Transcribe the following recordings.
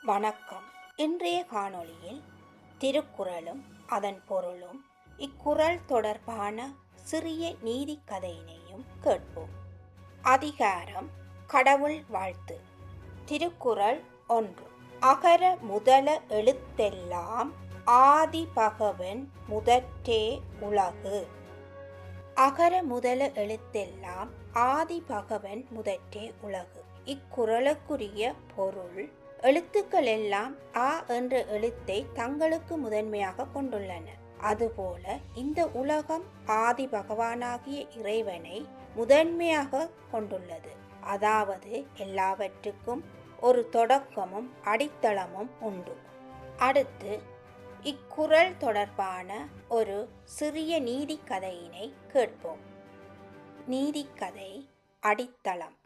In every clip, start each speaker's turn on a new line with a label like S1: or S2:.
S1: வணக்கம். இன்றைய காணொளியில் திருக்குறளும் அதன் பொருளும் இக்குறள் தொடர்பான சிறிய நீதி கதையினையும் கேட்போம். அதிகாரம் கடவுள் வாழ்த்து. திருக்குறள் 1. அகர முதல எழுத்தெல்லாம் ஆதி பகவன் முதற்றே உலகு. அகர முதல எழுத்தெல்லாம் ஆதி பகவன் முதற்றே உலகு. இக்குறளுக்குரிய பொருள்: எழுத்துக்கள் எல்லாம் ஆ என்ற எழுத்தை தங்களுக்கு முதன்மையாக கொண்டுள்ளன. அதுபோல இந்த உலகம் ஆதி பகவானாகிய இறைவனை முதன்மையாக கொண்டுள்ளது. அதாவது எல்லாவற்றுக்கும் ஒரு தொடக்கமும் அடித்தளமும் உண்டு. அடுத்து இக்குறள் தொடர்பான ஒரு சிறிய நீதி கதையினை கேட்போம். நீதிக்கதை. அடித்தளம்.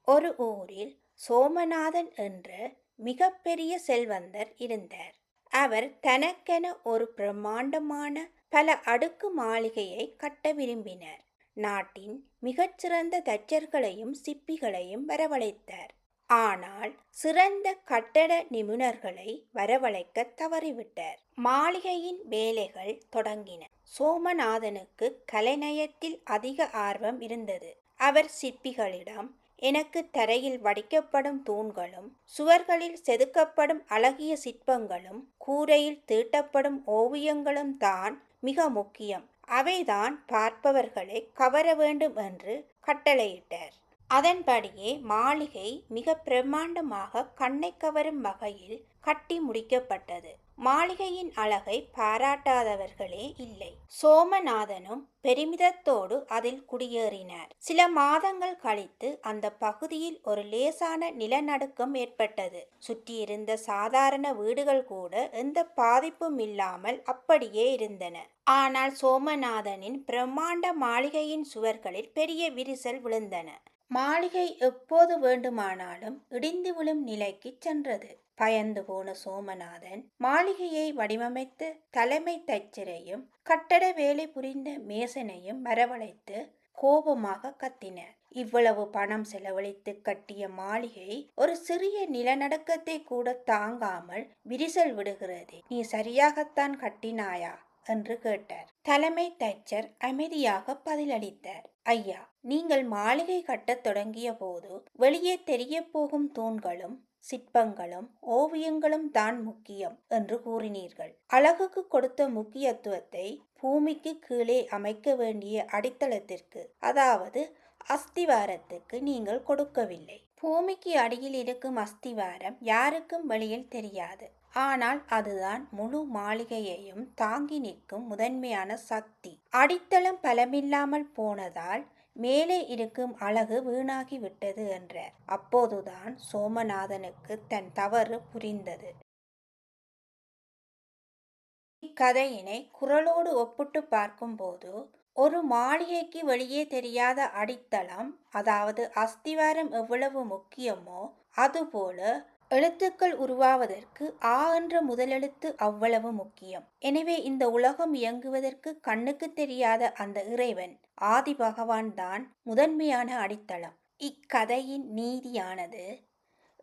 S1: ஒரு ஊரில் சோமநாதன் என்ற மிகப்பெரிய செல்வந்தர் இருந்தார். அவர் தனக்கென ஒரு பிரம்மாண்டமான பல அடுக்கு மாளிகையை கட்ட விரும்பினார். நாட்டின் மிகச்சிறந்த தச்சர்களையும் சிற்பிகளையும் வரவழைத்தார். ஆனால் சிறந்த கட்டட நிபுணர்களை வரவழைக்க தவறிவிட்டார். மாளிகையின் வேலைகள் தொடங்கின. சோமநாதனுக்கு கலைநயத்தில் அதிக ஆர்வம் இருந்தது. அவர் சிற்பிகளிடம், எனக்கு தரையில் வடிக்கப்படும் தூண்களும், சுவர்களில் செதுக்கப்படும் அழகிய சிற்பங்களும், கூரையில் தீட்டப்படும் ஓவியங்களும் தான் மிக முக்கியம். அவைதான் பார்ப்பவர்களை கவர வேண்டும் என்று கட்டளையிட்டார். அதன்படியே மாளிகை மிக பிரம்மாண்டமாக கண்ணை கவரும் வகையில் கட்டி முடிக்கப்பட்டது. மாளிகையின் அழகை பாராட்டாதவர்களே இல்லை. சோமநாதனும் பெருமிதத்தோடு அதில் குடியேறினார். சில மாதங்கள் கழித்து அந்த பகுதியில் ஒரு லேசான நிலநடுக்கம் ஏற்பட்டது. சுற்றியிருந்த சாதாரண வீடுகள் கூட எந்த பாதிப்பும் இல்லாமல் அப்படியே இருந்தன. ஆனால் சோமநாதனின் பிரம்மாண்ட மாளிகையின் சுவர்களில் பெரிய விரிசல் விழுந்தன. மாளிகை எப்போது வேண்டுமானாலும் இடிந்து விழும் நிலைக்கு சென்றது. பயந்து போன சோமநாதன் மாளிகையை வடிவமைத்த தலைமை தச்சரையும் கட்டட வேலை புரிந்த மேசனையும் வரவழைத்து கோபமாக கத்தினார். இவ்வளவு பணம் செலவழித்து கட்டிய மாளிகை ஒரு சிறிய நிலநடுக்கத்தை கூட தாங்காமல் விரிசல் விடுகிறது. நீ சரியாகத்தான் கட்டினாயா என்று கேட்டார். தலைமை தச்சர் அமைதியாக பதிலளித்தார். ஐயா, நீங்கள் மாளிகை கட்டத் தொடங்கிய போது வெளியே தெரிய போகும் தூண்களும் சிற்பங்களும் ஓவியங்களும் தான் முக்கியம் என்று கூறினீர்கள். அழகுக்கு கொடுத்த முக்கியத்துவத்தை பூமிக்கு கீழே அமைக்க வேண்டிய அடித்தளத்திற்கு, அதாவது அஸ்திவாரத்துக்கு நீங்கள் கொடுக்கவில்லை. பூமிக்கு அடியில் இருக்கும் அஸ்திவாரம் யாருக்கும் வெளியில் தெரியாது. ஆனால் அதுதான் முழு மாளிகையையும் தாங்கி நிற்கும் முதன்மையான சக்தி. அடித்தளம் பலமில்லாமல் போனதால் மேலே இருக்கும் அழகு வீணாகி விட்டது என்றார். அப்போதுதான் சோமநாதனுக்கு தன் தவறு புரிந்தது. இக்கதையினை குறளோடு ஒப்பிட்டு பார்க்கும்போது, ஒரு மாளிகைக்கு வெளியே தெரியாத அடித்தளம், அதாவது அஸ்திவாரம் எவ்வளவு முக்கியமோ அதுபோல எழுத்துக்கள் உருவாவதற்கு ஆ என்ற முதலெழுத்து அவ்வளவு முக்கியம். எனவே இந்த உலகம் இயங்குவதற்கு கண்ணுக்கு தெரியாத அந்த இறைவன் ஆதி பகவான் தான் முதன்மையான அடித்தளம். இக்கதையின் நீதியானது,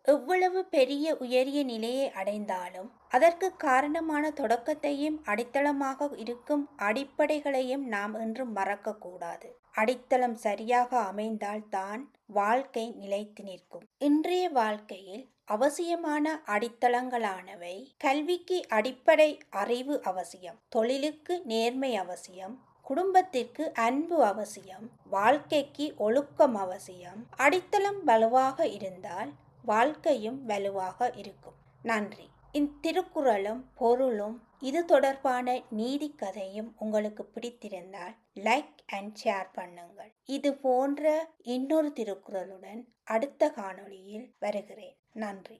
S1: எவ்வளவு பெரிய உயரிய நிலையை அடைந்தாலும் அதற்கு காரணமான தொடக்கத்தையும் அடித்தளமாக இருக்கும் அடிப்படைகளையும் நாம் என்றும் மறக்கக்கூடாது. அடித்தளம் சரியாக அமைந்தால்தான் வாழ்க்கை நிலைத்து நிற்கும். இன்றைய வாழ்க்கையில் அவசியமான அடித்தளங்களானவை: கல்விக்கு அடிப்படை அறிவு அவசியம், தொழிலுக்கு நேர்மை அவசியம், குடும்பத்திற்கு அன்பு அவசியம், வாழ்க்கைக்கு ஒழுக்கம் அவசியம். அடித்தளம் வலுவாக இருந்தால் வாழ்க்கையும் வலுவாக இருக்கும். நன்றி. இத்திருக்குறளும் பொருளும் இது தொடர்பான நீதி கதையும் உங்களுக்கு பிடித்திருந்தால் லைக் அண்ட் ஷேர் பண்ணுங்கள். இது போன்ற இன்னொரு திருக்குறளுடன் அடுத்த காணொளியில் வருகிறேன். நன்றி.